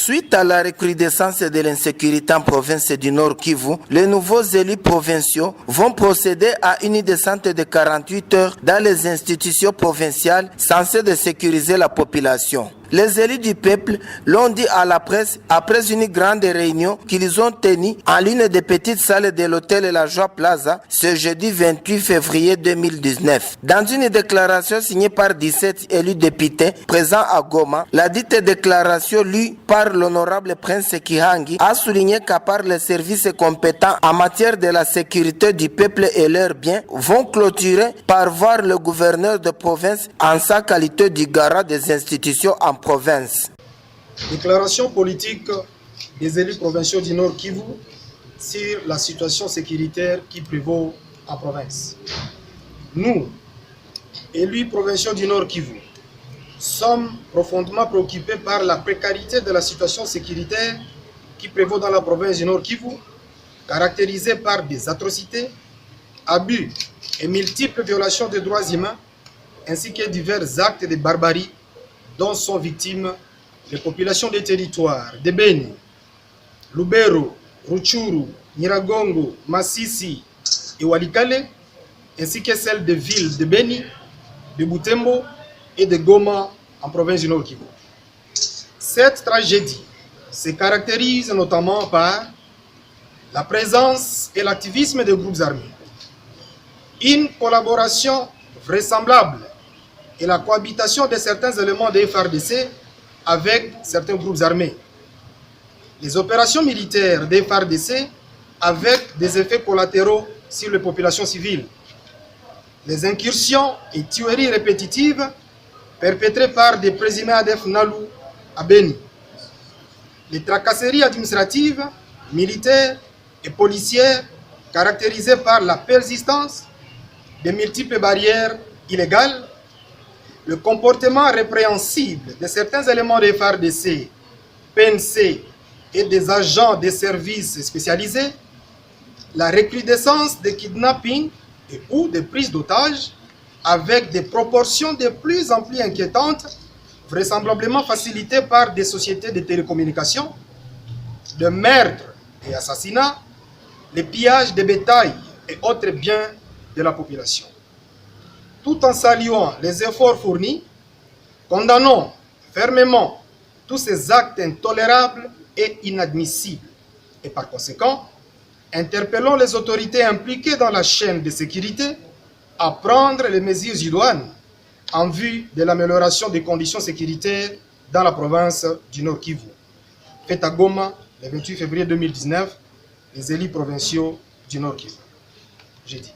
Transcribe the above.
Suite à la recrudescence de l'insécurité en province du Nord Kivu, les nouveaux élus provinciaux vont procéder à une descente de 48 heures dans les institutions provinciales censées de sécuriser la population. Les élus du peuple l'ont dit à la presse après une grande réunion qu'ils ont tenue en l'une des petites salles de l'hôtel La Joie Plaza ce jeudi 28 février 2019. Dans une déclaration signée par 17 élus députés présents à Goma, la dite déclaration lue par l'honorable Prince Kihangi a souligné qu'à part les services compétents en matière de la sécurité du peuple et leurs biens, vont clôturer par voir le gouverneur de province en sa qualité de garant des institutions en province. Déclaration politique des élus provinciaux du Nord Kivu sur la situation sécuritaire qui prévaut en province. Nous, élus provinciaux du Nord Kivu, sommes profondément préoccupés par la précarité de la situation sécuritaire qui prévaut dans la province du Nord Kivu, caractérisée par des atrocités, abus et multiples violations des droits humains, ainsi que divers actes de barbarie dont sont victimes les populations des territoires de Beni, Lubero, Rutshuru, Nyiragongo, Masisi et Walikale, ainsi que celles des villes de Beni, de Butembo et de Goma en province du Nord Kivu. Cette tragédie se caractérise notamment par la présence et l'activisme des groupes armés, une collaboration vraisemblable et la cohabitation de certains éléments des FARDC avec certains groupes armés. Les opérations militaires des FARDC avec des effets collatéraux sur les populations civiles. Les incursions et tueries répétitives perpétrées par des présumés ADF Nalu à Beni. Les tracasseries administratives, militaires et policières caractérisées par la persistance de multiples barrières illégales, le comportement répréhensible de certains éléments des FARDC, PNC et des agents des services spécialisés, la recrudescence des kidnappings et ou des prises d'otages avec des proportions de plus en plus inquiétantes, vraisemblablement facilitées par des sociétés de télécommunications, de meurtres et assassinats, les pillages de bétail et autres biens de la population. Tout en saluant les efforts fournis, condamnons fermement tous ces actes intolérables et inadmissibles. Et par conséquent, interpellons les autorités impliquées dans la chaîne de sécurité à prendre les mesures idoines en vue de l'amélioration des conditions sécuritaires dans la province du Nord Kivu. Fait à Goma, le 28 février 2019, les élus provinciaux du Nord Kivu. J'ai dit.